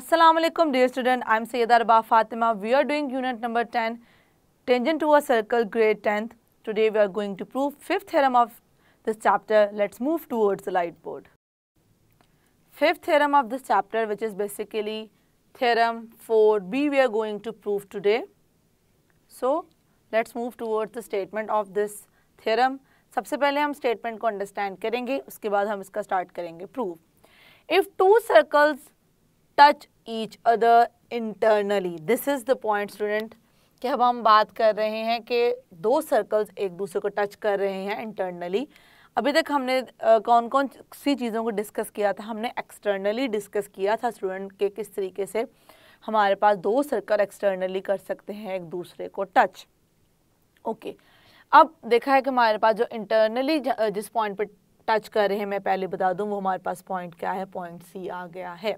Assalamualaikum dear student, I am Sayyida Arba Fatima. We are doing unit number 10, tangent to a circle, grade 10th. Today we are going to prove fifth theorem of this chapter. Let's move towards the whiteboard. Fifth theorem of this chapter, which is basically theorem 4b, we are going to prove today. So let's move towards the statement of this theorem. सबसे पहले हम statement को understand करेंगे, उसके बाद हम इसका start करेंगे prove. If two circles touch each other internally, this is the point student, कि अब हम बात कर रहे हैं कि दो सर्कल्स एक दूसरे को टच कर रहे हैं इंटरनली. अभी तक हमने कौन कौन सी चीज़ों को डिस्कस किया था. हमने एक्सटर्नली डिस्कस किया था स्टूडेंट के किस तरीके से हमारे पास दो सर्कल एक्सटर्नली कर सकते हैं एक दूसरे को टच. ओके, अब देखा है कि हमारे पास जो इंटरनली जिस पॉइंट पे टच कर रहे हैं, मैं पहले बता दूं वो हमारे पास पॉइंट क्या है, पॉइंट सी आ गया है.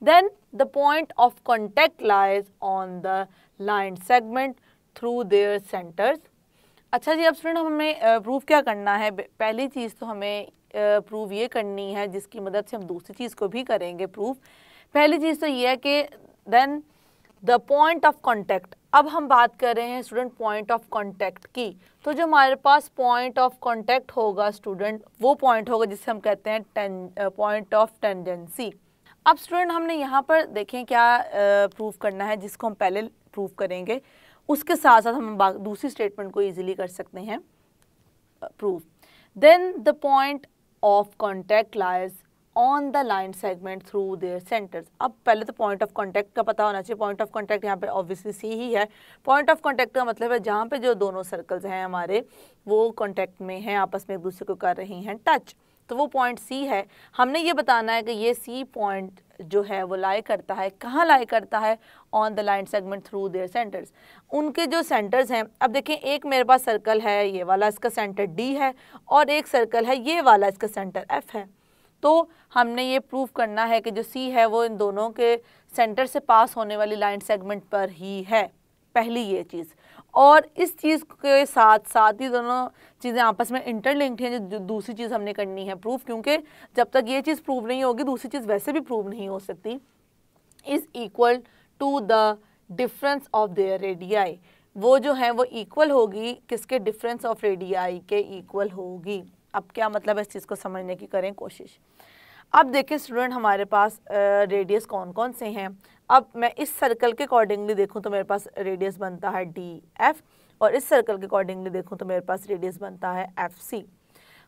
Then the point of contact lies on the line segment through their centers. अच्छा जी, अब स्टूडेंट हमें प्रूव क्या करना है. पहली चीज़ तो हमें प्रूव ये करनी है जिसकी मदद से हम दूसरी चीज़ को भी करेंगे प्रूव. पहली चीज़ तो ये है कि then the point of contact. अब हम बात कर रहे हैं स्टूडेंट पॉइंट ऑफ कॉन्टैक्ट की. तो जो हमारे पास पॉइंट ऑफ कॉन्टैक्ट होगा स्टूडेंट, वो पॉइंट होगा जिसे हम कहते हैं पॉइंट ऑफ टेंजेंसी. अब स्टूडेंट हमने यहाँ पर देखें क्या प्रूव करना है, जिसको हम पहले प्रूव करेंगे, उसके साथ साथ हम दूसरी स्टेटमेंट को इजीली कर सकते हैं prove. Then the point of contact lies on the line segment through their centres. अब पहले तो पॉइंट ऑफ कॉन्टैक्ट का पता होना चाहिए. पॉइंट ऑफ कॉन्टैक्ट यहाँ पे ऑब्वियसली सी ही है. पॉइंट ऑफ कॉन्टैक्ट का मतलब है जहाँ पे जो दोनों सर्कल्स हैं हमारे वो कॉन्टैक्ट में हैं, आपस में एक दूसरे को कर रही हैं टच, तो वो पॉइंट सी है. हमने ये बताना है कि ये सी पॉइंट जो है वो लाई करता है, कहाँ लाई करता है, on the line segment through their centres. उनके जो सेंटर्स हैं, अब देखें एक मेरे पास सर्कल है ये वाला, इसका सेंटर डी है, और एक सर्कल है ये वाला, इसका सेंटर एफ है. तो हमने ये प्रूव करना है कि जो सी है वो इन दोनों के सेंटर से पास होने वाली लाइन सेगमेंट पर ही है, पहली ये चीज़. और इस चीज़ के साथ साथ ही दोनों चीज़ें आपस में इंटरलिंक्ड हैं, जो दूसरी चीज़ हमने करनी है प्रूफ, क्योंकि जब तक ये चीज़ प्रूव नहीं होगी दूसरी चीज़ वैसे भी प्रूव नहीं हो सकती. Is equal to the difference of their radii. वो जो है वो इक्वल होगी किसके, डिफरेंस ऑफ रेडियाई के इक्वल होगी. अब क्या मतलब है, इस चीज़ को समझने की करें कोशिश. अब देखिए स्टूडेंट हमारे पास रेडियस कौन कौन से हैं. अब मैं इस सर्कल के अकॉर्डिंगली देखूं तो मेरे पास रेडियस बनता है डी एफ, और इस सर्कल के अकॉर्डिंगली देखूं तो मेरे पास रेडियस बनता है एफ सी.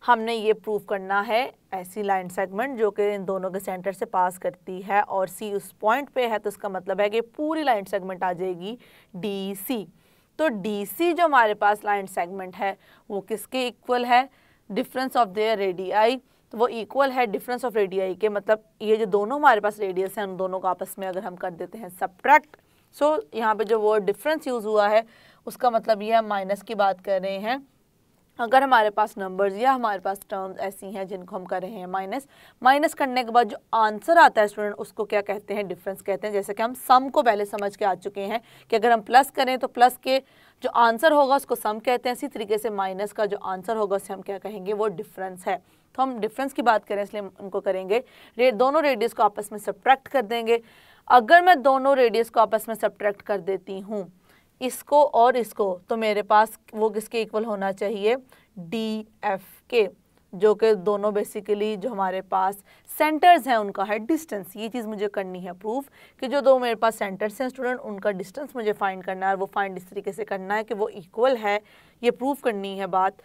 हमने ये प्रूव करना है ऐसी लाइन सेगमेंट जो कि इन दोनों के सेंटर से पास करती है और सी उस पॉइंट पे है, तो इसका मतलब है कि पूरी लाइन सेगमेंट आ जाएगी डी सी. तो डी सी जो हमारे पास लाइन सेगमेंट है वो किसके इक्वल है, डिफरेंस ऑफ देयर रेडियाई. तो वो इक्वल है डिफरेंस ऑफ रेडियाई के, मतलब ये जो दोनों हमारे पास रेडियस हैं उन दोनों को आपस में अगर हम कर देते हैं सब्ट्रैक्ट. सो यहाँ पे जो वर्ड डिफरेंस यूज़ हुआ है उसका मतलब ये हम माइनस की बात कर रहे हैं. अगर हमारे पास नंबर्स या हमारे पास टर्म्स ऐसी हैं जिनको हम कर रहे हैं माइनस करने के बाद जो आंसर आता है स्टूडेंट उसको क्या कहते हैं, डिफरेंस कहते हैं. जैसे कि हम सम को पहले समझ के आ चुके हैं कि अगर हम प्लस करें तो प्लस के जो आंसर होगा उसको सम कहते हैं. इसी तरीके से माइनस का जो आंसर होगा उससे हम क्या कहेंगे, वो डिफरेंस है. तो हम डिफरेंस की बात करें इसलिए उनको करेंगे दोनों रेडियस को आपस में सब्ट्रैक्ट कर देंगे. अगर मैं दोनों रेडियस को आपस में सब्ट्रैक्ट कर देती हूँ, इसको और इसको, तो मेरे पास वो किसके इक्वल होना चाहिए, डी एफ के, जो कि दोनों बेसिकली जो हमारे पास सेंटर्स हैं उनका है डिस्टेंस. ये चीज़ मुझे करनी है प्रूफ कि जो दो मेरे पास सेंटर्स हैं स्टूडेंट उनका डिस्टेंस मुझे फाइंड करना है, और वो फाइंड इस तरीके से करना है कि वो इक्वल है. ये प्रूफ करनी है बात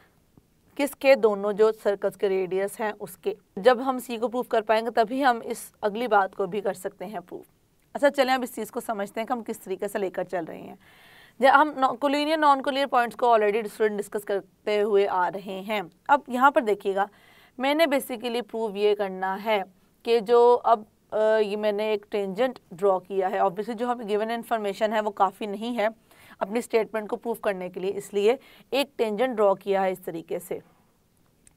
किसके, दोनों जो सर्कल्स के रेडियस हैं उसके. जब हम सी को प्रूव कर पाएंगे तभी हम इस अगली बात को भी कर सकते हैं प्रूफ. अच्छा चलें अब इस चीज़ को समझते हैं कि हम किस तरीके से लेकर चल रहे हैं. जब हम कोलिनियर नॉन कोलिनियर पॉइंट्स को ऑलरेडी स्टूडेंट डिस्कस करते हुए आ रहे हैं. अब यहाँ पर देखिएगा मैंने बेसिकली प्रूव ये करना है कि जो अब ये मैंने एक टेंजेंट ड्रॉ किया है. ऑब्वियसली जो हमें गिवन इन्फॉर्मेशन है वो काफ़ी नहीं है अपनी स्टेटमेंट को प्रूव करने के लिए, इसलिए एक टेंजेंट ड्रॉ किया है इस तरीके से,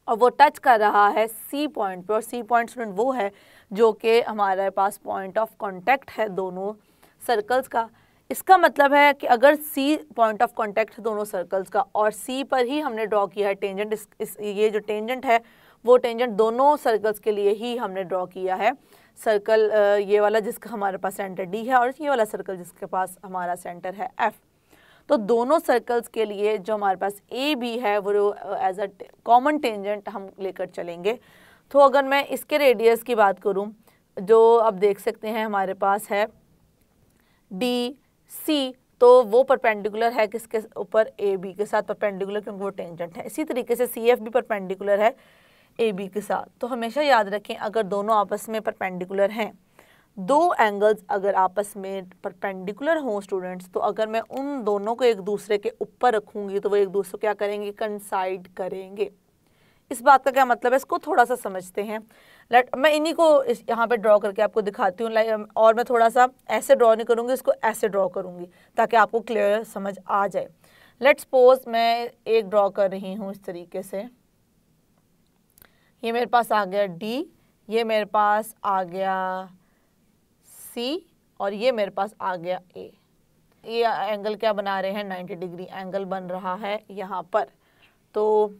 और वो टच कर रहा है सी पॉइंट पे. और सी पॉइंट स्टूडेंट वो है जो कि हमारे पास पॉइंट ऑफ कॉन्टैक्ट है दोनों सर्कल्स का. इसका मतलब है कि अगर सी पॉइंट ऑफ कॉन्टैक्ट है दोनों सर्कल्स का और सी पर ही हमने ड्रॉ किया है टेंजेंट, ये जो टेंजेंट है वो टेंजेंट दोनों सर्कल्स के लिए ही हमने ड्रॉ किया है. सर्कल ये वाला जिसका हमारे पास सेंटर डी है और ये वाला सर्कल जिसके पास हमारा सेंटर है एफ। तो दोनों सर्कल्स के लिए जो हमारे पास ए बी है वो एज अ कॉमन टेंजेंट हम लेकर चलेंगे। तो अगर मैं इसके रेडियस की बात करूं, जो अब देख सकते हैं हमारे पास है डी सी, तो वो परपेंडिकुलर है किसके ऊपर, ए बी के साथ परपेंडिकुलर, क्योंकि वो टेंजेंट है। इसी तरीके से सी एफ भी परपेंडिकुलर है ए बी के साथ। तो हमेशा याद रखें अगर दोनों आपस में परपेंडिकुलर हैं, दो एंगल्स अगर आपस में परपेंडिकुलर हों स्टूडेंट्स, तो अगर मैं उन दोनों को एक दूसरे के ऊपर रखूंगी तो वो एक दूसरे को क्या करेंगे, कंसाइड करेंगे। इस बात का क्या मतलब है, इसको थोड़ा सा समझते हैं। मैं इन्हीं को यहाँ पे ड्रॉ करके आपको दिखाती हूँ, और मैं थोड़ा सा ऐसे ड्रॉ नहीं करूँगी, इसको ऐसे ड्रॉ करूँगी ताकि आपको क्लियर समझ आ जाए। लेट्स सपोज मैं एक ड्रॉ कर रही हूँ इस तरीके से, ये मेरे पास आ गया डी, ये मेरे पास आ गया सी और ये मेरे पास आ गया ए। ये एंगल क्या बना रहे हैं, 90 डिग्री एंगल बन रहा है यहाँ पर। तो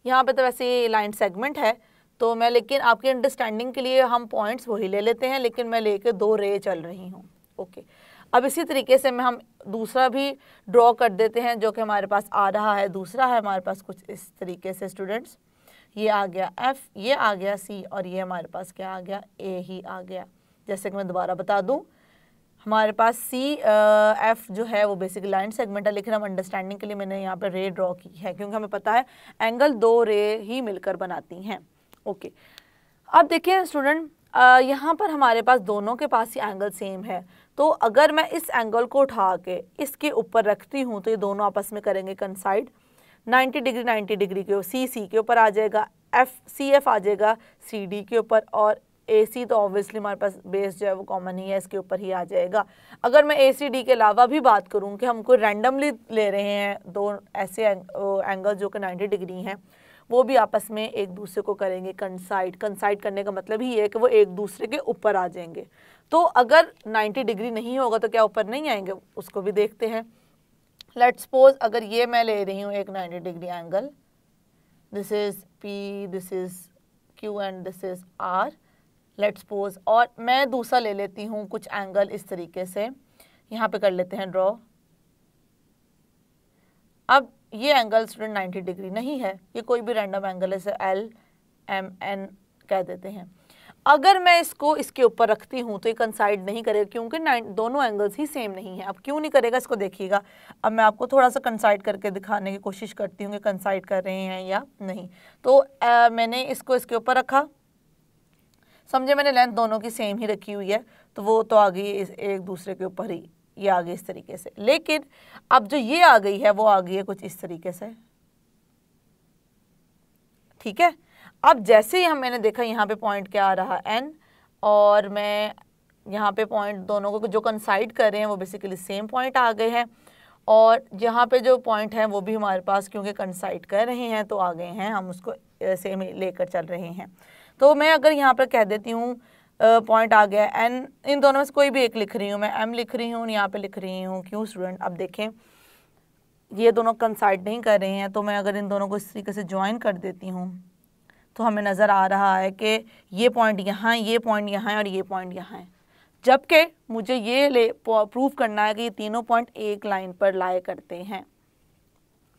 यहाँ पे तो वैसे ये लाइन सेगमेंट है, तो मैं लेकिन आपकी अंडरस्टैंडिंग के लिए हम पॉइंट्स वही ले लेते हैं, लेकिन मैं लेके दो रे चल रही हूँ। ओके, अब इसी तरीके से हम दूसरा भी ड्रॉ कर देते हैं जो कि हमारे पास आ रहा है। दूसरा है हमारे पास कुछ इस तरीके से स्टूडेंट्स, ये आ गया एफ, ये आ गया सी और ये हमारे पास क्या आ गया, ए ही आ गया। जैसे कि मैं दोबारा बता दूं, हमारे पास सी एफ जो है वो बेसिक लाइन सेगमेंट है, लेकिन हम अंडरस्टैंडिंग के लिए मैंने यहाँ पर रे ड्रॉ की है, क्योंकि हमें पता है एंगल दो रे ही मिलकर बनाती हैं। ओके, अब देखिए स्टूडेंट, यहाँ पर हमारे पास दोनों के पास ही एंगल सेम है, तो अगर मैं इस एंगल को उठा के इसके ऊपर रखती हूँ तो ये दोनों आपस में करेंगे कंसाइड। 90 डिग्री 90 डिग्री के सी के ऊपर आ जाएगा, सी एफ आ जाएगा सी डी के ऊपर, और ए सी तो ऑब्वियसली हमारे पास बेस जो है वो कॉमन ही है, इसके ऊपर ही आ जाएगा। अगर मैं ए सी डी के अलावा भी बात करूं कि हम कोई रैंडमली ले रहे हैं दो ऐसे एंगल जो कि 90 डिग्री हैं, वो भी आपस में एक दूसरे को करेंगे कंसाइड। कंसाइड करने का मतलब ही है कि वो एक दूसरे के ऊपर आ जाएंगे। तो अगर 90 डिग्री नहीं होगा तो क्या ऊपर नहीं आएंगे, उसको भी देखते हैं। लेट्स सपोज अगर ये मैं ले रही हूँ एक 90 degree angle, this is P, this is Q and this is R, let's suppose, और मैं दूसरा ले लेती हूँ कुछ एंगल इस तरीके से, यहाँ पे कर लेते हैं ड्रॉ। अब ये एंगल स्टूडेंट 90 डिग्री नहीं है, ये कोई भी रैंडम एंगल है, इसे एल एम एन कह देते हैं। अगर मैं इसको इसके ऊपर रखती हूँ तो ये कंसाइड नहीं करेगा, क्योंकि दोनों एंगल्स ही सेम नहीं है। अब क्यों नहीं करेगा इसको देखिएगा। अब मैं आपको थोड़ा सा कंसाइड करके दिखाने की कोशिश करती हूँ कि कंसाइड कर रहे हैं या नहीं। तो मैंने इसको इसके ऊपर रखा, समझे मैंने लेंथ दोनों की सेम ही रखी हुई है, तो वो तो आ गई एक दूसरे के ऊपर ही, ये आ गई इस तरीके से। लेकिन अब जो ये आ गई है वो आ गई है कुछ इस तरीके से, ठीक है। अब जैसे ही मैंने देखा यहाँ पे पॉइंट क्या आ रहा एन, और मैं यहाँ पे पॉइंट दोनों को जो कंसाइड कर रहे हैं वो बेसिकली सेम पॉइंट आ गए हैं, और यहाँ पे जो पॉइंट हैं वो भी हमारे पास क्योंकि कंसाइड कर रहे हैं तो आ गए हैं, हम उसको सेम लेकर चल रहे हैं। तो मैं अगर यहाँ पर कह देती हूँ पॉइंट आ गया एन, इन दोनों में से कोई भी एक लिख रही हूँ, मैं एम लिख रही हूँ, यहाँ पे लिख रही हूँ क्यू स्टूडेंट। अब देखें ये दोनों कंसाइड नहीं कर रहे हैं, तो मैं अगर इन दोनों को इस तरीके से ज्वाइन कर देती हूँ तो हमें नज़र आ रहा है कि ये पॉइंट यहाँ, ये पॉइंट यहाँ है और ये पॉइंट यहाँ है। जबकि मुझे ये प्रूव करना है कि ये तीनों पॉइंट एक लाइन पर लाए करते हैं।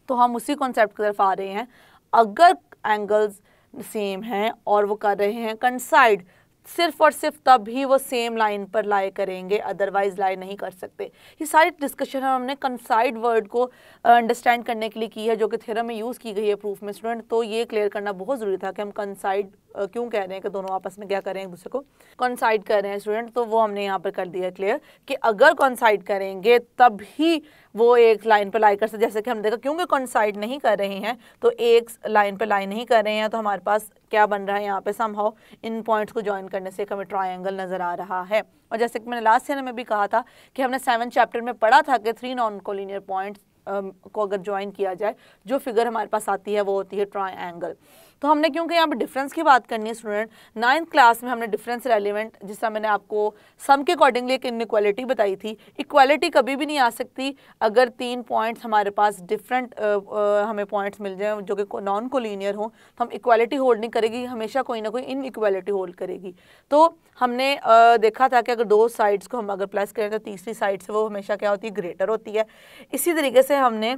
तो हम उसी कॉन्सेप्ट की तरफ आ रहे हैं। अगर एंगल्स सेम हैं और वो कर रहे हैं कंसाइड, सिर्फ और सिर्फ तब ही वो सेम लाइन पर लाई करेंगे, अदरवाइज लाई नहीं कर सकते। ये सारी डिस्कशन हमने कंसाइड वर्ड को अंडरस्टैंड करने के लिए की है, जो कि थ्योरम में यूज़ की गई है प्रूफ में स्टूडेंट। तो ये क्लियर करना बहुत ज़रूरी था कि हम कंसाइड क्यों कह रहे हैं कि दोनों आपस में क्या कर रहे हैं, एक दूसरे को कंसाइड कर रहे हैं स्टूडेंट। तो वो हमने यहाँ पर कर दिया क्लियर कि अगर कंसाइड करेंगे तब ही वो एक लाइन पर लाई कर सकते। जैसे कि हम देखा क्योंकि कंसाइड नहीं कर रहे हैं तो एक लाइन पर लाई नहीं कर रहे हैं, तो हमारे पास क्या बन रहा है यहाँ पे समहाउ इन पॉइंट्स को ज्वाइन करने से एक हमें ट्रायंगल नज़र आ रहा है। और जैसे कि मैंने लास्ट ईयर में भी कहा था कि हमने 7th चैप्टर में पढ़ा था कि 3 नॉन कोलिनियर पॉइंट्स को अगर ज्वाइन किया जाए जो फिगर हमारे पास आती है वो होती है ट्रायंगल। तो हमने क्योंकि यहाँ पे डिफरेंस की बात करनी है स्टूडेंट, 9th क्लास में हमने डिफरेंस रेलिवेंट, जिसका मैंने आपको सम के अकॉर्डिंगली एक इनइक्वालिटी बताई थी। इक्वालिटी कभी भी नहीं आ सकती अगर 3 पॉइंट्स हमारे पास डिफरेंट हमें पॉइंट्स मिल जाएं जो कि नॉन कोलिनियर हो, तो हम इक्वालिटी होल्ड नहीं करेगी, हमेशा कोई ना कोई इनइक्वालिटी होल्ड करेगी। तो हमने देखा था कि अगर दो साइड्स को हम अगर प्लस करें तो तीसरी साइड से वो हमेशा क्या होती है, ग्रेटर होती है। इसी तरीके से हमने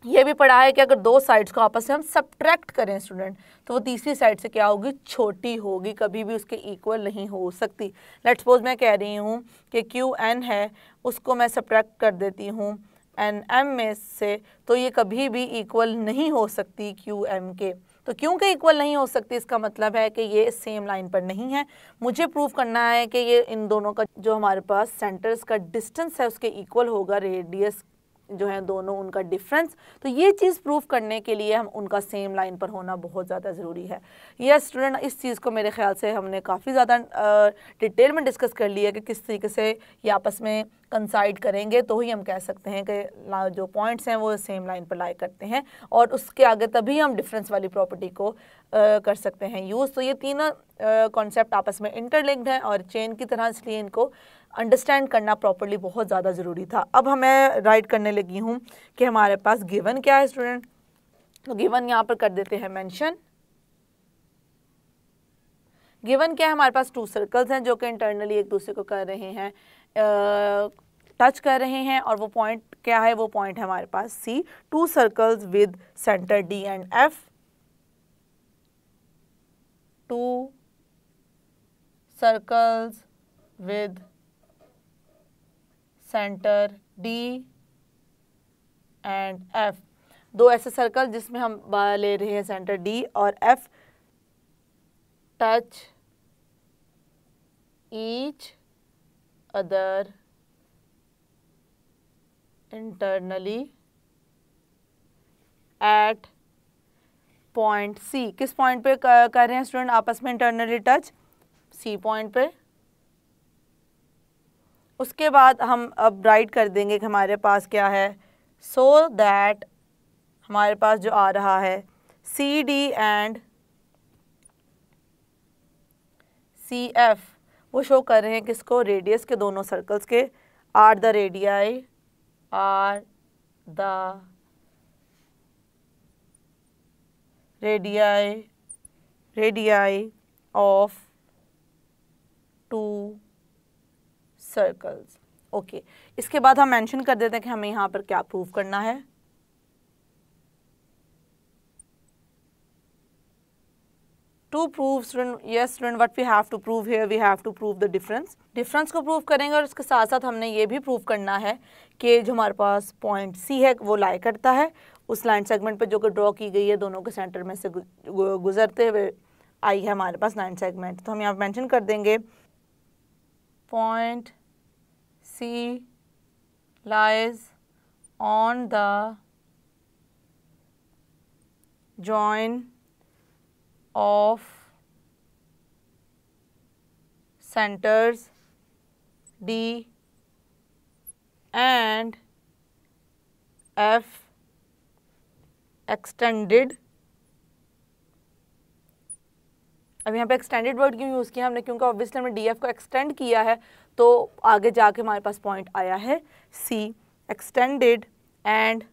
ये भी पढ़ा है कि अगर दो साइड्स को आपस में हम सब्ट्रैक्ट करें स्टूडेंट, तो वो तीसरी साइड से क्या होगी, छोटी होगी, कभी भी उसके इक्वल नहीं हो सकती। लेट्स सपोज मैं कह रही हूँ कि क्यू एन है, उसको मैं सब्ट्रैक्ट कर देती हूँ एन एम में से, तो ये कभी भी इक्वल नहीं हो सकती क्यू एम के। तो क्योंकि इक्वल नहीं हो सकती, इसका मतलब है कि ये सेम लाइन पर नहीं है। मुझे प्रूव करना है कि ये इन दोनों का जो हमारे पास सेंटर्स का डिस्टेंस है उसके इक्वल होगा, रेडियस जो है दोनों उनका डिफरेंस। तो ये चीज़ प्रूफ करने के लिए हम उनका सेम लाइन पर होना बहुत ज़्यादा ज़रूरी है। यस स्टूडेंट, इस चीज़ को मेरे ख्याल से हमने काफ़ी ज़्यादा डिटेल में डिस्कस कर लिया कि किस तरीके से ये आपस में कंसाइड करेंगे, तो ही हम कह सकते हैं कि जो पॉइंट्स हैं वो सेम लाइन पर लाई करते हैं, और उसके आगे तभी हम डिफरेंस वाली प्रॉपर्टी को कर सकते हैं यूज़। तो ये तीनों कॉन्सेप्ट आपस में इंटरलिंक्ड हैं और चेन की तरह, इसलिए इनको अंडरस्टैंड करना प्रॉपर्ली बहुत ज़्यादा ज़रूरी था। अब हमें राइट करने लगी हूँ कि हमारे पास गिवन क्या है स्टूडेंट। तो गिवन यहाँ पर कर देते हैं मेंशन। गिवन क्या है, हमारे पास 2 सर्कल्स हैं जो कि इंटरनली एक दूसरे को कर रहे हैं, टच कर रहे हैं, और वो पॉइंट क्या है, वो पॉइंट है हमारे पास C. 2 circles with centre D and F, 2 circles with centre D and F, 2 ऐसे सर्कल जिसमें हम ले रहे हैं सेंटर डी और F, touch each other internally at point C. किस पॉइंट पे कर रहे हैं स्टूडेंट आपस में इंटरनली टच? सी पॉइंट पे। उसके बाद हम अब राइट कर देंगे कि हमारे पास क्या है, सो दैट हमारे पास जो आ रहा है C D and C F, वो शो कर रहे हैं किसको, रेडियस के दोनों सर्कल्स के, are the radii, are the radii of 2 circles. Okay, इसके बाद हम मेंशन कर देते हैं कि हमें यहाँ पर क्या प्रूव करना है। To prove student, yes student, what we have to prove here, we have to prove the difference. Difference को प्रूव करेंगे, और उसके साथ साथ हमने ये भी प्रूव करना है कि जो हमारे पास पॉइंट सी है वो लाई करता है उस लाइन सेगमेंट पे जो कि ड्रॉ की गई है, दोनों के सेंटर में से गुजरते हुए आई है हमारे पास लाइन सेगमेंट। तो हम यहाँ मेंशन कर देंगे point C lies on the join of centers D and F extended। अब यहाँ पे एक्सटेंडेड वर्ड क्यों यूज़ किया हमने, क्योंकि ऑब्वियसली हमने DF को एक्सटेंड किया है, तो आगे जाके हमारे पास पॉइंट आया है C एक्सटेंडेड। एंड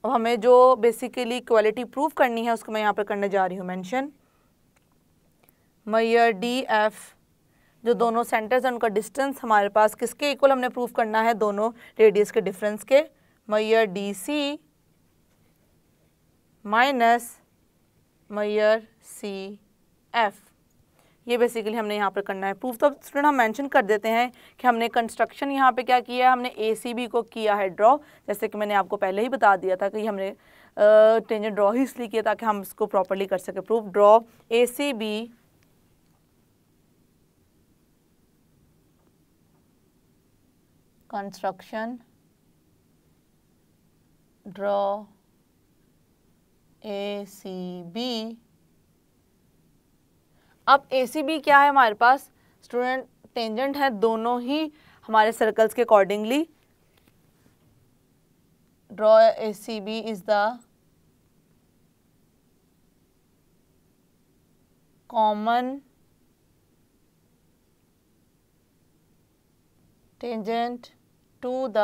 हमें जो बेसिकली इक्वालिटी प्रूव करनी है उसको मैं यहाँ पर करने जा रही हूँ मेंशन। मेजर डी एफ, जो दोनों सेंटर्स हैं उनका डिस्टेंस हमारे पास किसके इक्वल हमने प्रूव करना है, दोनों रेडियस के डिफरेंस के। Measure D C minus measure C F, ये बेसिकली हमने यहाँ पर करना है प्रूफ। तो स्टूडेंट हम मेंशन कर देते हैं कि हमने कंस्ट्रक्शन यहाँ पे क्या किया है, हमने ACB को किया है ड्रॉ, जैसे कि मैंने आपको पहले ही बता दिया था कि हमने टेंजेंट ड्रॉ ही इसलिए किया ताकि हम इसको प्रॉपर्ली कर सके proof. Draw ACB construction, draw ACB। अब ACB क्या है हमारे पास स्टूडेंट, टेंजेंट है दोनों ही हमारे सर्कल्स के accordingly. Draw ACB is the common tangent to the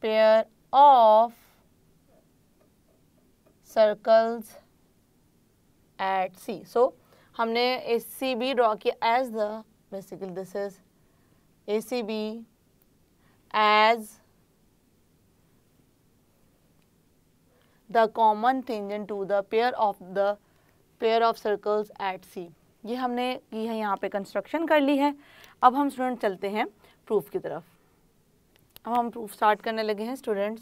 pair of circles at C. So हमने ACB ड्रॉ किया as the, basically this is ACB as the common tangent to the pair of circles at C. ये हमने की है, यहाँ पे construction कर ली है। अब हम स्टूडेंट चलते हैं प्रूफ की तरफ। अब हम प्रूफ स्टार्ट करने लगे हैं स्टूडेंट्स।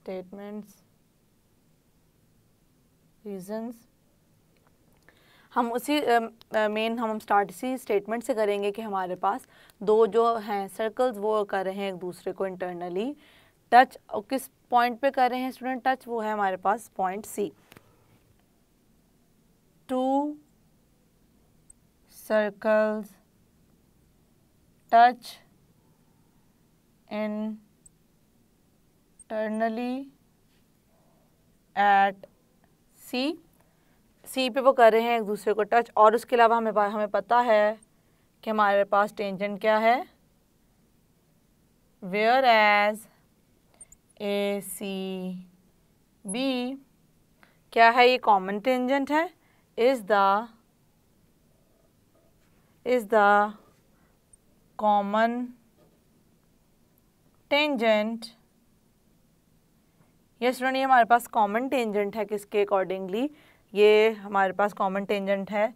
Statements, reasons. हम उसी हम स्टार्ट इसी स्टेटमेंट से करेंगे कि हमारे पास दो जो हैं सर्कल्स वो कर रहे हैं एक दूसरे को इंटरनली टच। और किस पॉइंट पे कर रहे हैं स्टूडेंट टच? वो है हमारे पास point C. Two circles touch internally at C पे वो कर रहे हैं एक दूसरे को टच। और उसके अलावा हमें पता है कि हमारे पास टेंजेंट क्या है, वेयर एज ACB क्या है, ये कॉमन टेंजेंट है, इज द कॉमन टेंजेंट। ये स्टूडेंट ये हमारे पास कॉमन टेंजेंट है, किसके अकॉर्डिंगली? ये हमारे पास कॉमन टेंजेंट है।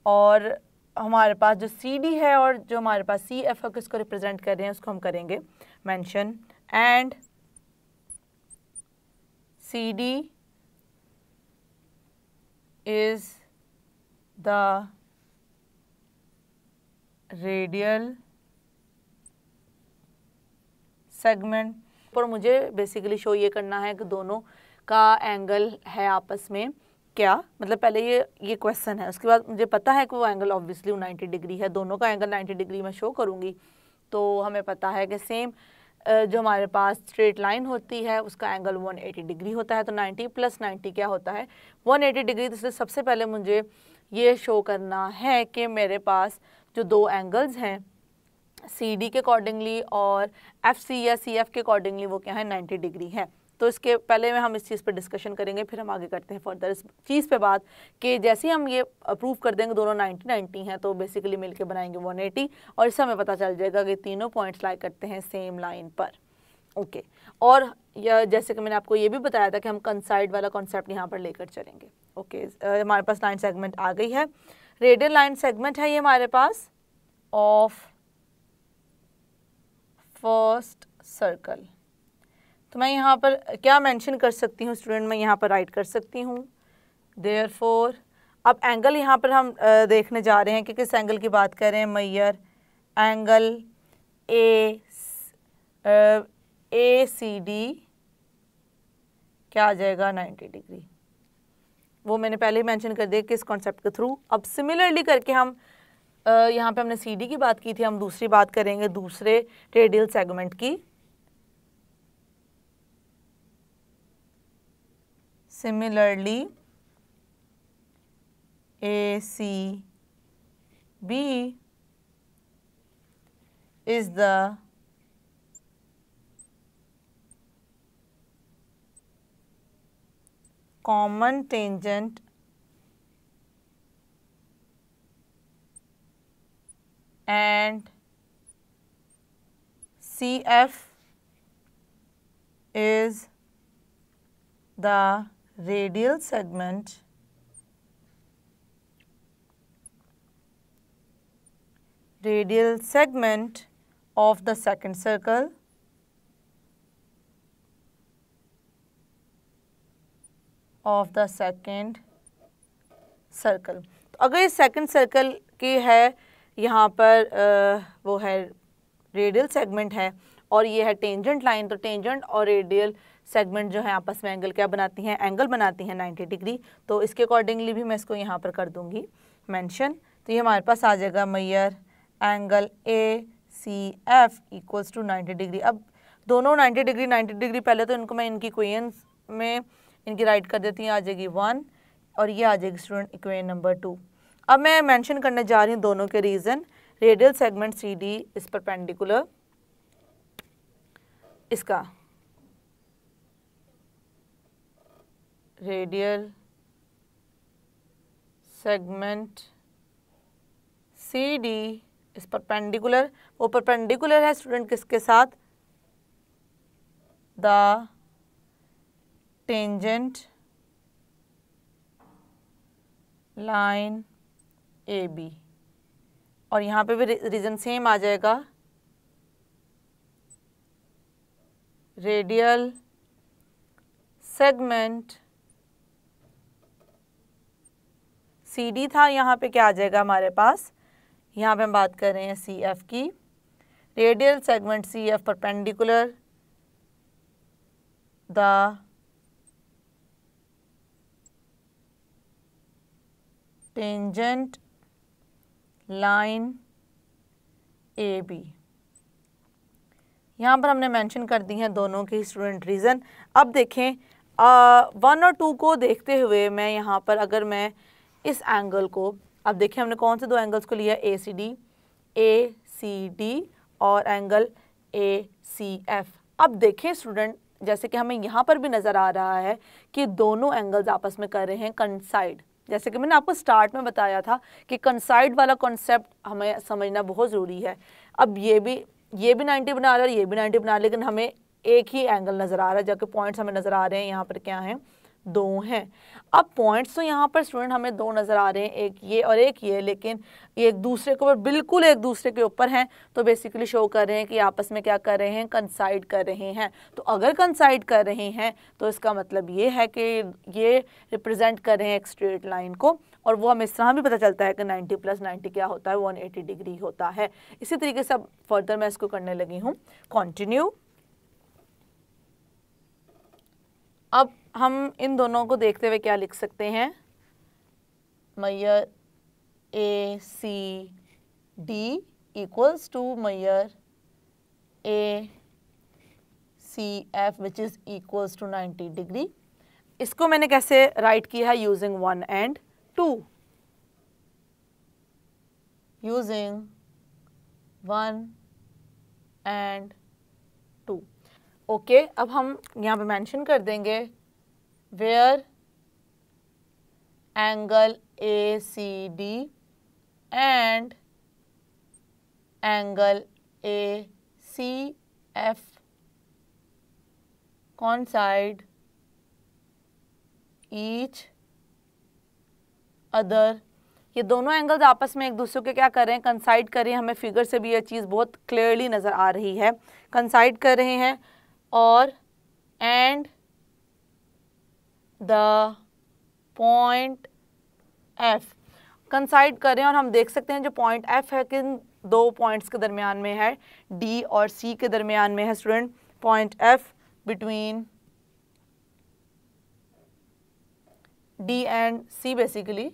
और हमारे पास जो CD है और जो हमारे पास CF है किसको रिप्रेजेंट कर रहे हैं उसको हम करेंगे mention. And CD is the radial segment. पर मुझे बेसिकली शो ये करना है कि दोनों का एंगल है आपस में क्या, मतलब पहले ये क्वेश्चन है, उसके बाद मुझे पता है कि वो एंगल ऑब्वियसली 90 डिग्री है, दोनों का एंगल 90 डिग्री में शो करूँगी। तो हमें पता है कि सेम जो हमारे पास स्ट्रेट लाइन होती है उसका एंगल 180 डिग्री होता है। तो 90 + 90 क्या होता है 180 डिग्री। तो सबसे पहले मुझे ये शो करना है कि मेरे पास जो दो एंगल्स हैं CD के अकॉर्डिंगली और FC या CF के अकॉर्डिंगली वो क्या है 90 डिग्री है। तो इसके पहले में हम इस चीज़ पर डिस्कशन करेंगे, फिर हम आगे करते हैं फर्दर इस चीज़ पे बात कि जैसे ही हम ये अप्रूव कर देंगे दोनों 90-90 हैं तो बेसिकली मिलके बनाएंगे 180 और इससे हमें पता चल जाएगा कि तीनों पॉइंट्स लाई करते हैं सेम लाइन पर। ओके और जैसे कि मैंने आपको ये भी बताया था कि हम कंसाइड वाला कॉन्सेप्ट यहाँ पर लेकर चलेंगे। ओके हमारे पास लाइन सेगमेंट आ गई है, रेडियल लाइन सेगमेंट है ये हमारे पास ऑफ फर्स्ट सर्कल। तो मैं यहाँ पर क्या मेंशन कर सकती हूँ स्टूडेंट, मैं यहाँ पर राइट कर सकती हूँ देयरफॉर। अब एंगल यहाँ पर हम देखने जा रहे हैं कि किस एंगल की बात कर रहे हैं, मेजर एंगल ACD क्या आ जाएगा 90 डिग्री। वो मैंने पहले ही मेंशन कर दिया किस कॉन्सेप्ट के थ्रू। अब सिमिलरली करके हम यहाँ पे हमने CD की बात की थी, हम दूसरी बात करेंगे दूसरे रेडियल सेगमेंट की। Similarly ACB is the common tangent and CF is the radial segment of the second circle तो अगर इस सेकंड सर्कल की है यहाँ पर वो है रेडियल सेगमेंट है और ये है टेंजेंट लाइन, तो टेंजेंट और रेडियल सेगमेंट जो है आपस में एंगल क्या बनाती हैं, एंगल बनाती हैं 90 डिग्री। तो इसके अकॉर्डिंगली भी मैं इसको यहाँ पर कर दूँगी मेंशन। तो ये हमारे पास आ जाएगा measure angle CF equals to 90 degree. अब दोनों 90 डिग्री पहले तो इनको मैं इनकी इक्वेशंस में इनकी राइट कर देती हूँ, आ जाएगी 1 और ये आ जाएगी स्टूडेंट इक्वेशन नंबर 2। अब मैं मेंशन करने जा रही हूँ दोनों के रीज़न। रेडियल सेगमेंट CD इस परपेंडिकुलर इसका रेडियल सेगमेंट CD इस परपेंडिकुलर, वो परपेंडिकुलर है स्टूडेंट किसके साथ, द टेंजेंट लाइन AB। और यहाँ पे भी रीजन सेम आ जाएगा, रेडियल सेगमेंट CD था, यहाँ पे क्या आ जाएगा हमारे पास, यहाँ पे हम बात कर रहे हैं CF की, radial segment CF perpendicular the tangent line AB। यहाँ पर हमने मेंशन कर दी हैं दोनों के स्टूडेंट रीज़न। अब देखें 1 और 2 को देखते हुए मैं यहाँ पर अगर मैं इस एंगल को, अब देखिए हमने कौन से दो एंगल्स को लिया, ACD और एंगल ACF। अब देखें स्टूडेंट, जैसे कि हमें यहाँ पर भी नज़र आ रहा है कि दोनों एंगल्स आपस में कर रहे हैं कंसाइड। जैसे कि मैंने आपको स्टार्ट में बताया था कि कंसाइड वाला कॉन्सेप्ट हमें समझना बहुत ज़रूरी है। अब ये भी 90 बना रहा है, ये भी 90 बना रहा है, लेकिन हमें एक ही एंगल नज़र आ रहा है, जबकि पॉइंट्स हमें नज़र आ रहे हैं यहाँ पर क्या हैं, 2 हैं। अब पॉइंट्स तो यहाँ पर स्टूडेंट हमें 2 नज़र आ रहे हैं, एक ये और एक ये, लेकिन ये एक दूसरे के ऊपर बिल्कुल एक दूसरे के ऊपर हैं, तो बेसिकली शो कर रहे हैं कि आपस में क्या कर रहे हैं, कंसाइड कर रहे हैं। तो अगर कंसाइड कर रहे हैं तो इसका मतलब ये है कि ये रिप्रेजेंट कर रहे हैं एक स्ट्रेट लाइन को, और वो हमें इस तरह भी पता चलता है कि 90 + 90 क्या होता है, 180 डिग्री होता है। इसी तरीके से अब फर्दर मैं इसको करने लगी हूँ, कंटिन्यू। अब हम इन दोनों को देखते हुए क्या लिख सकते हैं, measure ACD equals to measure ACF which is equals to 90 degree. इसको मैंने कैसे राइट किया है, using 1 and 2, using 1 and 2। Okay, अब हम यहाँ पे मेंशन कर देंगे where angle ACD and angle ACF coincide each other. ये दोनों एंगल्स आपस में एक दूसरे के क्या कर रहे हैं, कंसाइड कर रहे हैं। हमें फिगर से भी ये चीज़ बहुत क्लियरली नज़र आ रही है, कंसाइड कर रहे हैं। और एंड द पॉइंट F कंसाइड कर रहे हैं, और हम देख सकते हैं जो पॉइंट F है किन 2 पॉइंट्स के दरमियान में है, D और C के दरमियान में है student. Point F between D and C, basically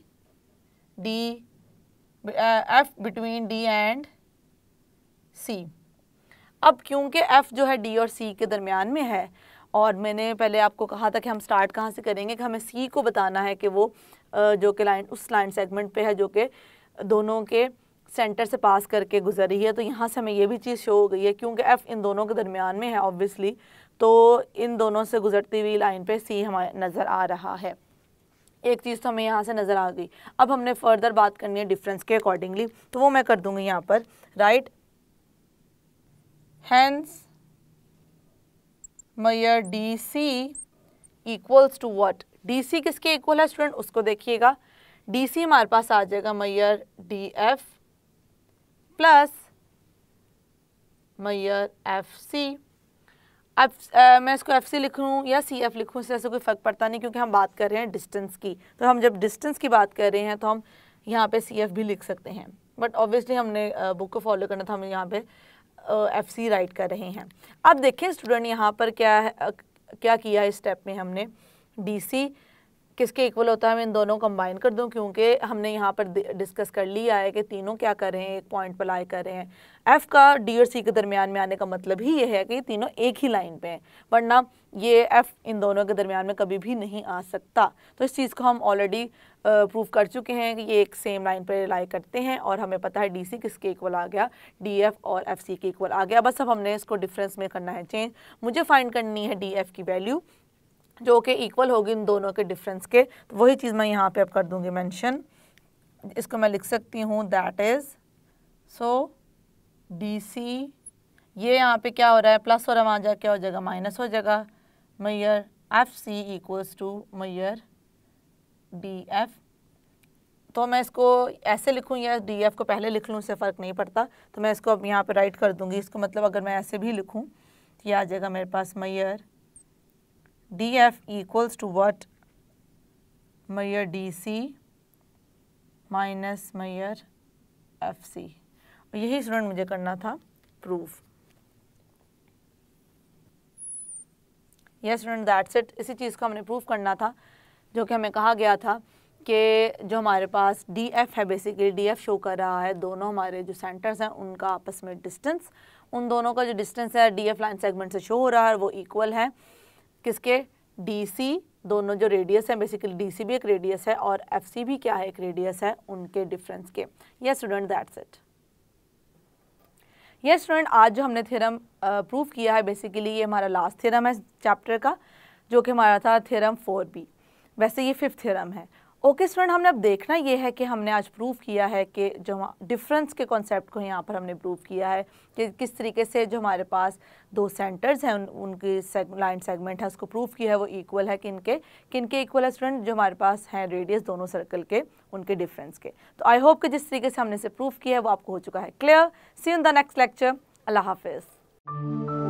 F between D and C। अब क्योंकि F जो है D और C के दरमियान में है, और मैंने पहले आपको कहा था कि हम स्टार्ट कहाँ से करेंगे, कि हमें C को बताना है कि वो जो कि लाइन उस लाइन सेगमेंट पे है जो कि दोनों के सेंटर से पास करके गुजर रही है। तो यहाँ से हमें ये भी चीज़ शो हो गई है, क्योंकि F इन दोनों के दरमियान में है ऑब्वियसली, तो इन दोनों से गुजरती हुई लाइन पे C हमें नज़र आ रहा है। एक चीज़ तो हमें यहाँ से नज़र आ गई। अब हमने फर्दर बात करनी है डिफरेंस के अकॉर्डिंगली, तो वो मैं कर दूँगी यहाँ पर, right. Hence measure DC equals to what, DC किसके इक्वल है स्टूडेंट, उसको देखिएगा। DC हमारे पास आ जाएगा measure DF plus measure FC। अब मैं इसको FC लिखूँ या CF लिखूँ, इससे ऐसे कोई फ़र्क पड़ता नहीं, क्योंकि हम बात कर रहे हैं डिस्टेंस की। तो हम जब डिस्टेंस की बात कर रहे हैं तो हम यहाँ पे CF भी लिख सकते हैं, बट ऑब्वियसली हमने बुक को फॉलो करना था, हम यहाँ पे FC राइट कर रहे हैं। अब देखें स्टूडेंट यहाँ पर क्या है, क्या किया इस स्टेप में हमने, DC किसके इक्वल होता है, मैं इन दोनों कंबाइन कर दूं, क्योंकि हमने यहाँ पर डिस्कस कर लिया है कि तीनों क्या कर रहे हैं, एक पॉइंट पर लाई कर रहे हैं। एफ का डी और सी के दरमियान में आने का मतलब ही ये है कि तीनों एक ही लाइन पे हैं, वरना ये एफ इन दोनों के दरमियान में कभी भी नहीं आ सकता। तो इस चीज़ को हम ऑलरेडी प्रूव कर चुके हैं कि ये एक सेम लाइन पर लाई करते हैं, और हमें पता है डी सी किसके इक्वल आ गया, डी एफ और एफ सी के इक्वल आ गया। बस अब हमने इसको डिफरेंस में करना है चेंज। मुझे फाइंड करनी है डी एफ की वैल्यू जो कि इक्वल होगी इन दोनों के डिफरेंस के। तो वही चीज़ मैं यहाँ पे अब कर दूँगी मेंशन। इसको मैं लिख सकती हूँ that is, so D C, ये यहाँ पे क्या हो रहा है, प्लस और वहाँ जा क्या हो जाएगा, माइनस हो जाएगा। मैयर एफ सी इक्वल्स टू मैयर डी एफ। तो मैं इसको ऐसे लिखूँ या डी एफ को पहले लिख लूँ, उससे फ़र्क नहीं पड़ता। तो मैं इसको अब यहाँ पे राइट कर दूँगी। इसको मतलब अगर मैं ऐसे भी लिखूँ तो ये आ जाएगा मेरे पास मैयर D F equals to what, मैयर डी सी माइनस मैयर एफ सी। यही स्टूडेंट मुझे करना था proof. Yes student, that's it. इसी चीज़ को हमने प्रूफ करना था, जो कि हमें कहा गया था कि जो हमारे पास डी एफ है, बेसिकली डी एफ शो कर रहा है दोनों हमारे जो सेंटर्स हैं उनका आपस में डिस्टेंस, उन दोनों का जो डिस्टेंस है डी एफ लाइन सेगमेंट से शो हो रहा है वो इक्वल है किसके, डी सी, दोनों जो रेडियस है, बेसिकली डी सी भी एक रेडियस है और एफ सी भी क्या है, एक रेडियस है, उनके डिफरेंस के। Yes student, that's it. Yes student, आज जो हमने थ्योरम प्रूव किया है, बेसिकली ये हमारा लास्ट थ्योरम है चैप्टर का, जो कि हमारा था थ्योरम 4B। वैसे ये 5th थ्योरम है। ओके स्टूडेंट, हमने अब देखना ये है कि हमने आज प्रूव किया है कि जो डिफरेंस के कॉन्सेप्ट को यहाँ पर हमने प्रूव किया है कि किस तरीके से जो हमारे पास दो सेंटर्स हैं उनकी लाइन सेगमेंट है उसको प्रूव किया है वो इक्वल है किनके इक्वल है स्टूडेंट, जो हमारे पास हैं रेडियस दोनों सर्कल के, उनके डिफरेंस के। तो आई होप कि जिस तरीके से हमने इसे प्रूव किया है वो आपको हो चुका है clear. See you in the next lecture. अल्लाह हाफिज़।